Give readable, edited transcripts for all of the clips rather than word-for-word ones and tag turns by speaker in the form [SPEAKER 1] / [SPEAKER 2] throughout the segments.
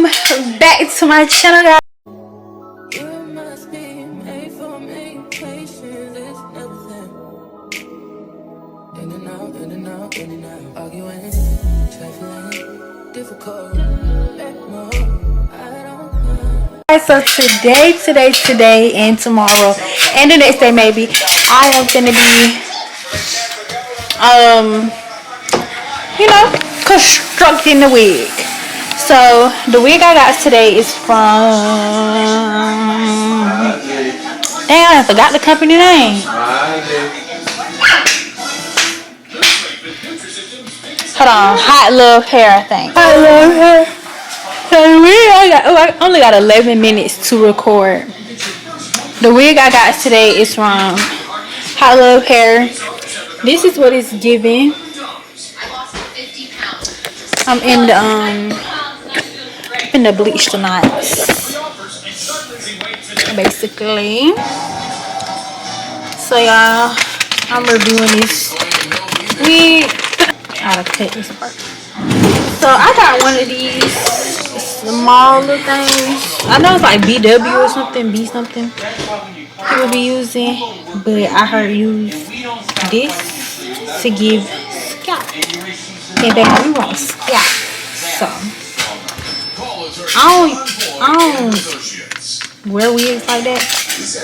[SPEAKER 1] welcome back to my channel, guys. So today and tomorrow and the next day maybe I am gonna be you know, constructing the wig. So the wig I got today is from, damn, I forgot the company name. Hold on, Hot Love Hair, I think. Hot Love Hair. So the wig I only got 11 minutes to record. The wig I got today is from Hot Love Hair. This is what it's giving. I'm in the bleach tonight, basically. So y'all, I'm reviewing this wig. I gotta cut this part. So I got one of these small little things. I know it's like BW or something, B something people be using, but I heard use this to give scalp. And then we want scalp. So I don't wear wigs like that.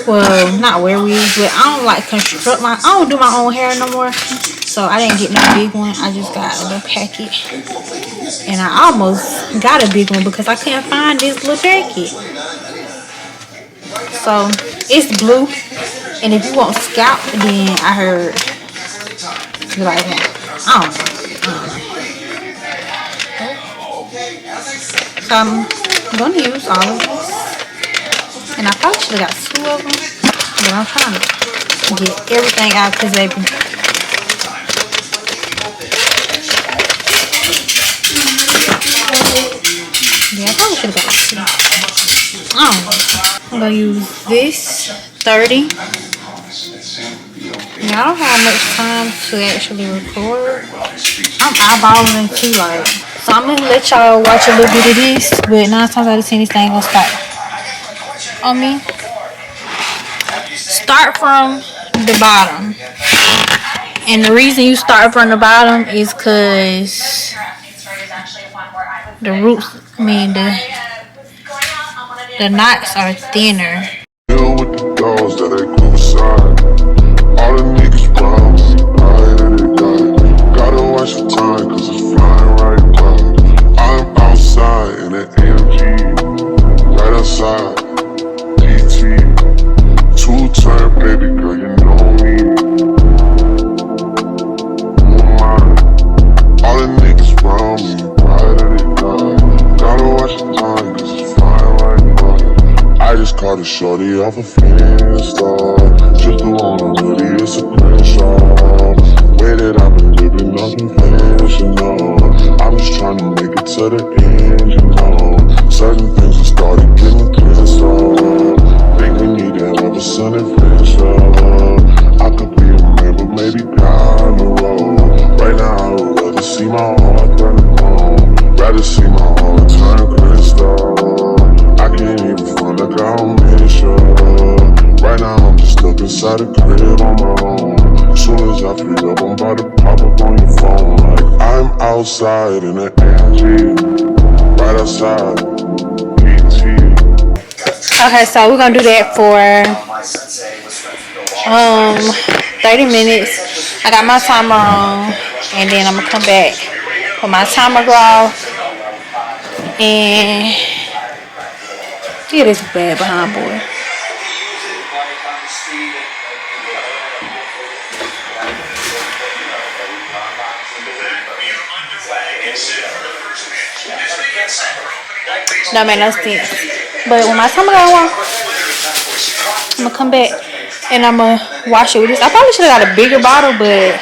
[SPEAKER 1] Well, not wear wigs, but I don't like construct I don't do my own hair no more. So I didn't get no big one. I just got a little packet. And I almost got a big one because I couldn't find this little packet. So it's blue. And if you want scalp, then I heard you like that. I don't know. So I'm gonna use all of this. And I probably should have got 2 of them. But I'm trying to get everything out because they yeah, I probably should have got 2. I don't know. I'm gonna use this 30. Yeah, I don't have much time to actually record. I'm eyeballing too, like. So I'm gonna let y'all watch a little bit of this, but 9 times out of 10 this thing gonna start on me. Start from the bottom. And the reason you start from the bottom is because the roots, the knots are thinner.
[SPEAKER 2] Deal with the dogs that ain't close-side. All the niggas round me, gotta watch the time cause it's flying right by. I'm outside in an AMG, right outside, PT. 2-turn baby girl, you know me. All the niggas round me, ride or they die. Gotta watch the time cause it's flying right by. I just caught a shorty off a Insta. Just the one on hoodie, it's a clean shot. Way that I've been living, nothing conventional. I'm just trying to make it to the end, you know. Certain things have started getting canceled. Think we need to have a sun adventure. I could be a man, but maybe down the road. Right now, I would rather see my heart turn home. Rather see my heart turn crystal. I can't even front like I don't miss you. Right now I'm just stuck inside the crib on my own. As soon as I free up, I'm about to pop up on your phone. Like I'm outside in an AMG, right outside, PT.
[SPEAKER 1] Okay, so we're gonna do that for 30 minutes. I got my timer on, and then I'm gonna come back with my timer go off. And it is bad behind, boy. That made no sense. But when my timer go on, I'm gonna come back and I'm gonna wash it with this. I probably should have got a bigger bottle, but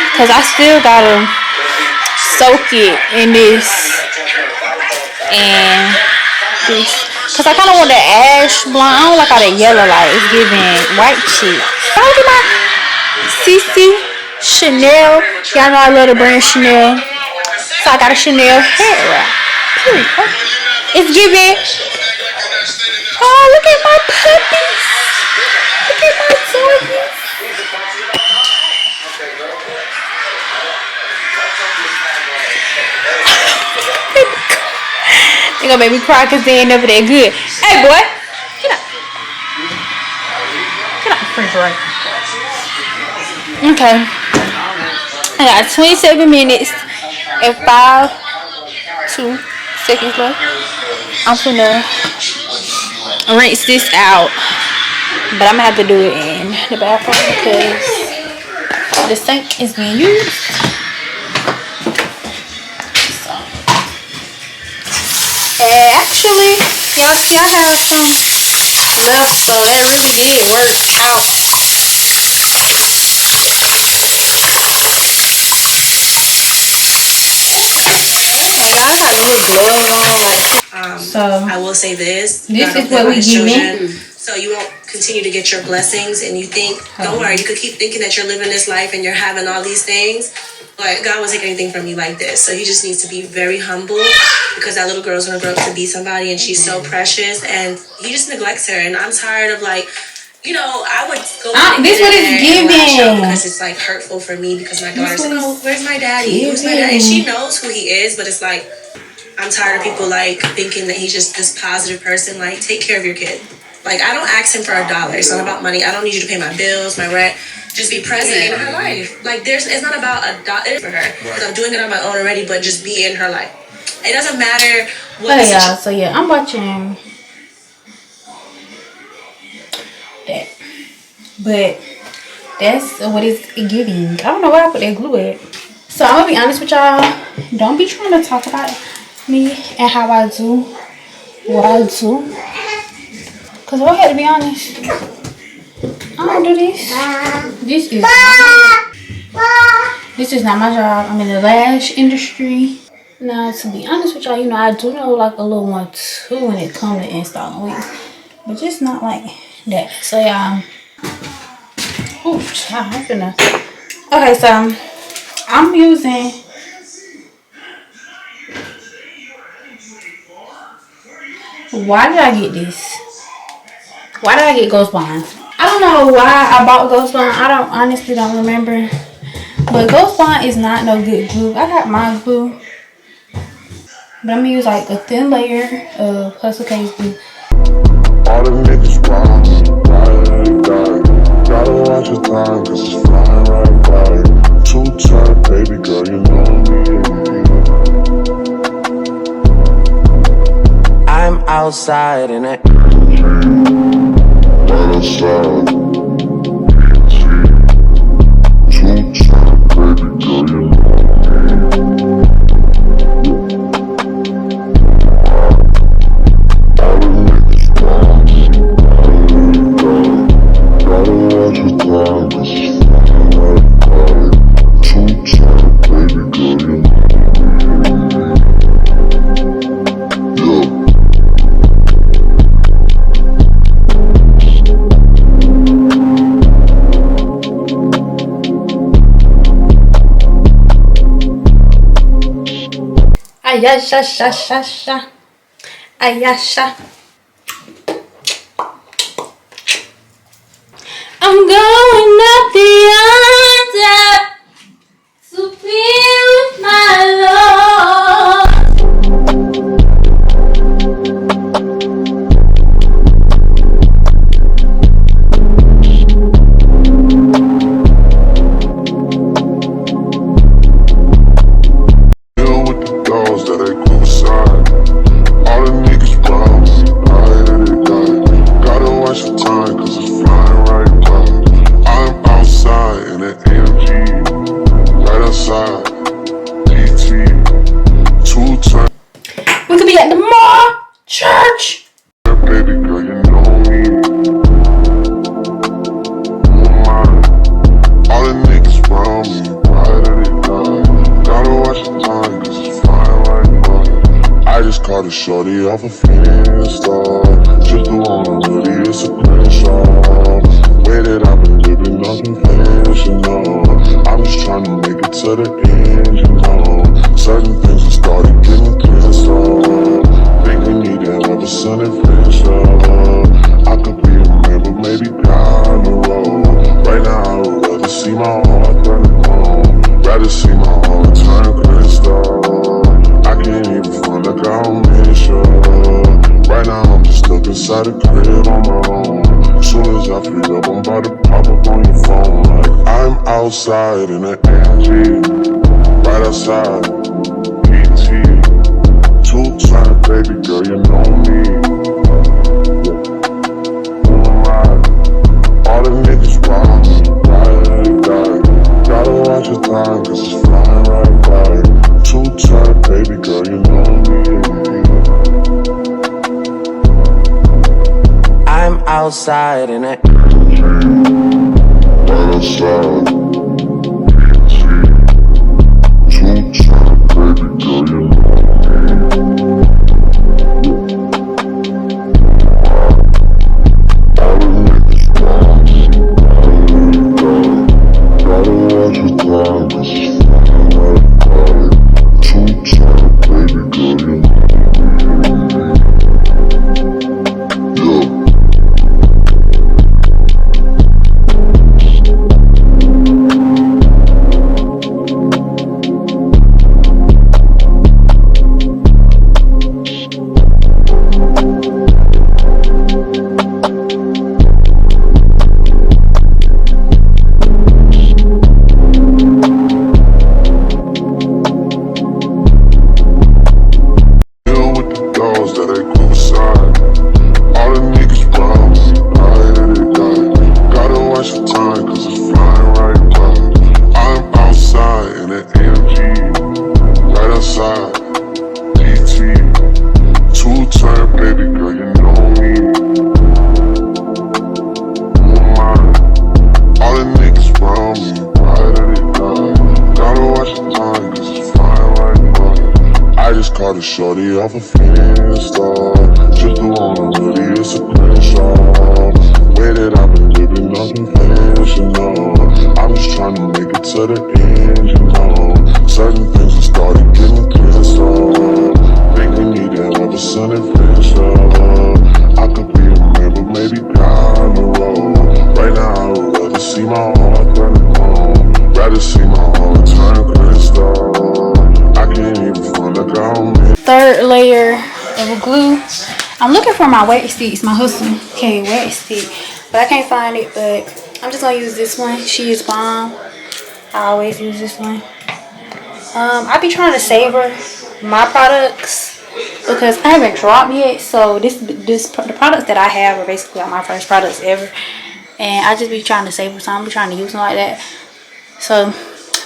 [SPEAKER 1] because I still gotta soak it in this and this. Because I kind of want the ash blonde. I don't like all that yellow, like it's giving white shit. I do my CC Chanel. Y'all know I love the brand Chanel. So I got a Chanel hair wrap. cute. It's giving. Oh, look at my puppies. Look at my doggies. They gonna make me cry because they ain't never that good. Hey, boy. Get out. Get out the refrigerator. Okay. I got 27 minutes and 2 seconds left. I'm finna rinse this out, but I'm gonna have to do it in the bathroom because the sink is being used. So, and actually, y'all see I have some left, so that really did work out. Like I got good gloves on, like. So
[SPEAKER 3] I will say this.
[SPEAKER 1] This is what we giving.
[SPEAKER 3] So you won't continue to get your blessings, and you think, don't worry, you could keep thinking that you're living this life and you're having all these things, but God won't take anything from you like this. So he just needs to be very humble, because that little girl's gonna grow up to be somebody, and she's so precious, and he just neglects her. And I'm tired of, like, you know, I would go
[SPEAKER 1] this what it's giving,
[SPEAKER 3] because it's like hurtful for me, because my daughter's like, oh, where's my daddy? Who's my daddy? And she knows who he is, but it's like, I'm tired of people like thinking that he's just this positive person. Like, take care of your kid. Like, I don't ask him for $1. It's not about money. I don't need you to pay my bills, my rent. Just be present in her life. Like, it's not about $1 for her, because I'm doing it on my own already. But just be in her life. It doesn't matter what.
[SPEAKER 1] Okay, y'all. So yeah, I'm watching that, but that's what it's giving. I don't know where I put that glue at. So I'm gonna be honest with y'all. Don't be trying to talk about me and how I do what I do, cause I had to be honest. I don't do this. This is not my job. I'm in the lash industry. Now, to be honest with y'all, you know, I do know like a little one too when it comes to installing wigs, but just not like that. So y'all, oh child, I'm finna. Okay, so I'm using why did I get this? Why did I get Ghost Bond? I don't know why I bought Ghost Bond. I honestly don't remember. But Ghost Bond is not no good glue. I got my glue, but I'm gonna use like a thin layer of Hustle.K's glue.
[SPEAKER 2] All the niggas round me, die. Gotta watch your time, cause it's flying right by. 2-turn, baby girl, you know me.
[SPEAKER 4] I'm outside and
[SPEAKER 2] Right outside. 2-turn, baby girl, you know all the niggas round me, die. Gotta watch your time, cause it's flying right by. 2-turn, baby girl, you know.
[SPEAKER 1] Ayasha. I'm going up the altar to be with my Lord.
[SPEAKER 2] Deal with the dogs that ain't glue aside. All the niggas round me, die. Gotta watch your time, cause it's flying right by. I'm outside in an AMG, right outside, PT, 2-turn.
[SPEAKER 1] We could be at the mall, church.
[SPEAKER 2] Baby girl, you know me. You mine. All the niggas round me, ride or they die. Gotta watch your time, cause it's flying right by. I just caught a shorty off a Insta. Just the one on really, it's a screenshot. Way that I've been living, nothing conventional. I'm just trying to make it to the end, you know. Certain things have started getting pissed off. inside the crib on my own. Soon as I free up, I'm about to pop up on your phone. Like I'm outside in an AMG, right outside, PT. 2 times, baby girl, you know me. All the niggas round me, right, die. Gotta watch your time, cause it's flying right by. 2 times, baby girl, you know me.
[SPEAKER 4] I'm outside in a
[SPEAKER 2] Right outside, PT. 2 times, baby girl, you know me. All the niggas round me, right, die. Gotta watch your time, cause it's flying right by. 2 times, baby girl, you know me. Shorty off a Insta, just the one I'm really, it's a screenshot. Way that I've been living, nothing conventional. I'm just trying to make it to the end, you know. Certain things have started getting canceled. Think we need to have a son and friendship. I could be a man, but maybe down the road. Right now I would rather see my heart burn home. Rather see my heart turn crystal. I can't even front like I don't miss.
[SPEAKER 1] Third layer of glue. I'm looking for my wax sticks, my Hustle.K wax stick, but I can't find it. But I'm just gonna use this one. She is bomb. I always use this one. I be trying to savor my products because I haven't dropped yet. So the products that I have are basically my first products ever, and I just be trying to savor some. I be trying to use them like that. So the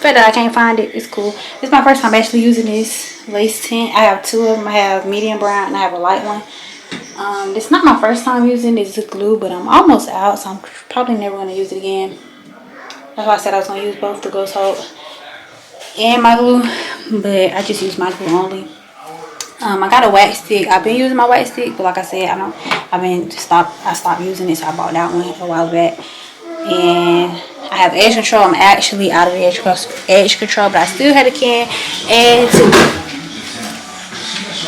[SPEAKER 1] fact that I can't find it, it's cool. This is my first time actually using this lace tint. I have 2 of them. I have medium brown and I have a light one. It's not my first time using this glue, but I'm almost out, so I'm probably never going to use it again. That's why I said I was going to use both the Ghost Hope and my glue, but I just use my glue only. I got a wax stick. I've been using my wax stick, but like I said, I stopped using it, so I bought that one a while back. And I have edge control. I'm actually out of the edge control, but I still had a can. And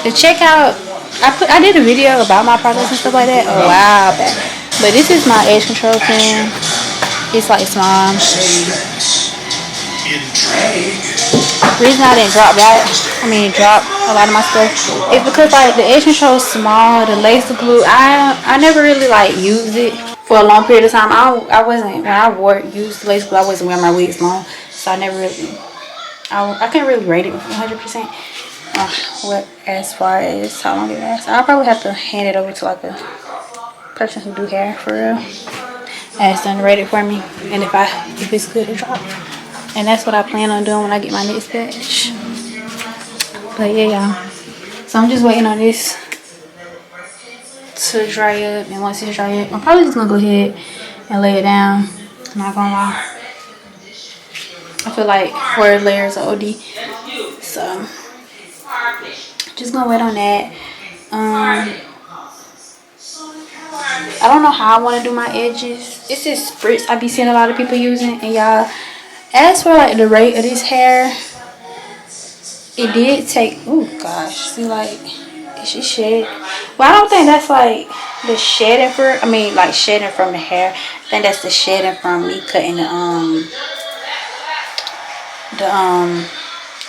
[SPEAKER 1] to check out, I did a video about my products and stuff like that a while back. But this is my edge control can. It's like small. The reason I didn't drop a lot of my stuff is because like the edge control is small. The lace glue, I never really like used it for a long period of time. I wasn't, when I used the lace glue, I wasn't wearing my wigs long, so I never really, I can't really rate it 100%. What as far as how long it lasts, I'll probably have to hand it over to like a person who do hair for real, and done rate it for me, and if it's good to drop. And that's what I plan on doing when I get my next batch. But yeah, y'all. So I'm just waiting on this to dry up, and once it's dry up, I'm probably just gonna go ahead and lay it down. I'm not gonna lie. I feel like 4 layers of OD. So just gonna wait on that. I don't know how I want to do my edges. It's this spritz I be seeing a lot of people using, and y'all, as for like the rate of this hair, it did take, oh gosh, see, like, it's just shed. Well, I don't think that's like the shedding like shedding from the hair. I think that's the shedding from me cutting the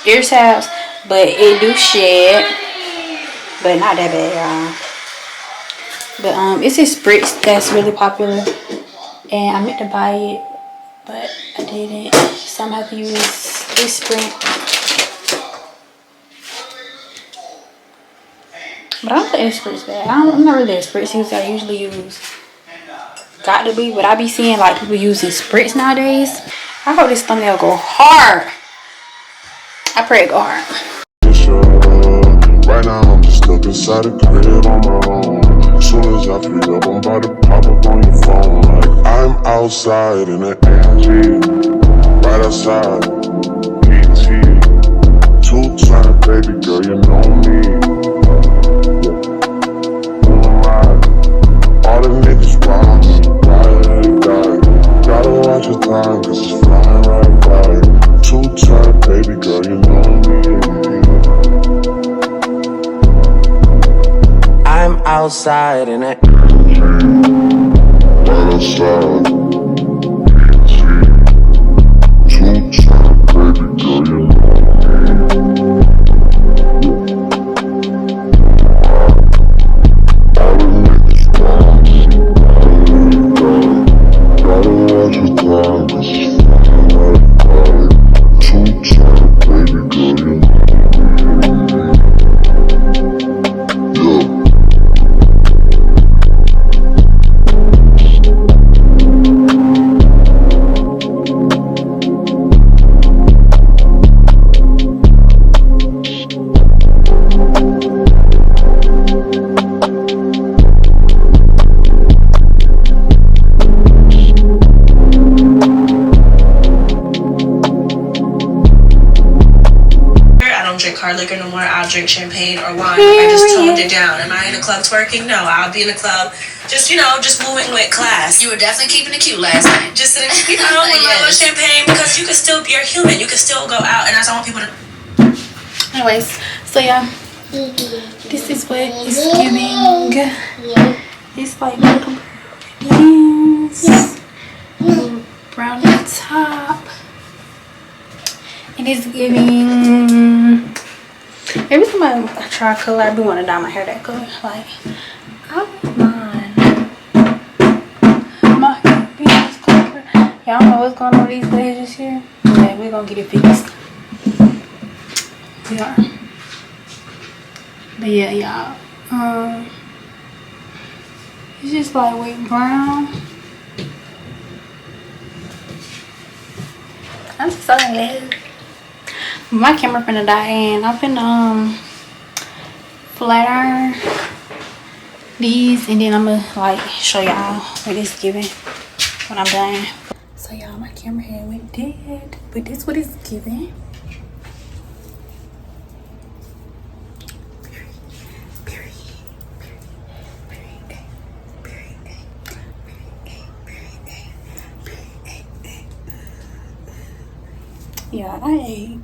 [SPEAKER 1] ear tabs. But it do shed, but not that bad, y'all. But it's a spritz that's really popular, and I meant to buy it, but I didn't. So I'm gonna have to use this sprint. But I don't think it's spritz bad. I'm not really a spritz user. I usually use Got To Be, but I be seeing like people using spritz nowadays. I hope this thumbnail go hard. I pray it go hard.
[SPEAKER 2] Right now I'm just stuck inside the crib on my own. As soon as I free up, I'm about to pop up on your phone. Like I'm outside in the AMG, right outside, PT. 2-time, baby girl, you know me. All the niggas ride me, ride or die. Gotta watch your time, cause it's flying right by. 2-time, baby girl, you know me.
[SPEAKER 4] I'm outside and
[SPEAKER 2] Right outside, PT. 2-time, baby girl, you know me. All the niggas ride me, gotta watch your time, cause it's flying right by. 2-time, baby girl, you know me.
[SPEAKER 3] Hard liquor no more. I'll drink champagne or wine. I just toned it down. Am I in a club twerking? No, I'll be in a club just, just moving with class.
[SPEAKER 5] You were definitely keeping it cute last night.
[SPEAKER 3] Just sitting, with my little champagne, because you can still be, you're human. You can still go out, and that's all I want people to.
[SPEAKER 1] Anyways, so yeah, this is what it's giving. It's like little beans, brown on the top, and it's giving. Every time I try a color, I do want to dye my hair that color. Like, I don't mind my hair being this color. Yeah, I don't know what's going on with these lashes here. Yeah, we're gonna get it fixed. We are. But yeah, y'all. It's just like white brown. I'm so glad. My camera finna die, and I'm finna flat iron these, and then I'm gonna like show y'all what it's giving when I'm done. So y'all, my camera head went dead, but this what it's giving. Yeah, I ate.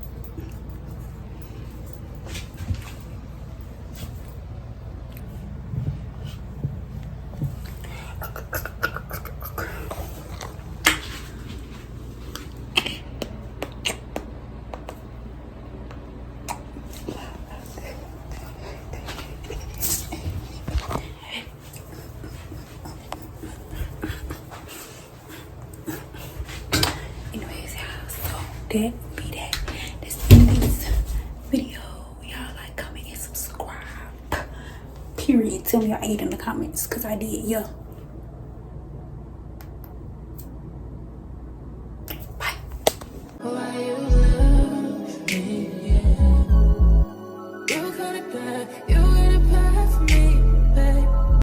[SPEAKER 1] That be that. That's the end of this video. Y'all like, comment, and subscribe. Period. Tell me y'all ate in the comments, because I did. Yeah.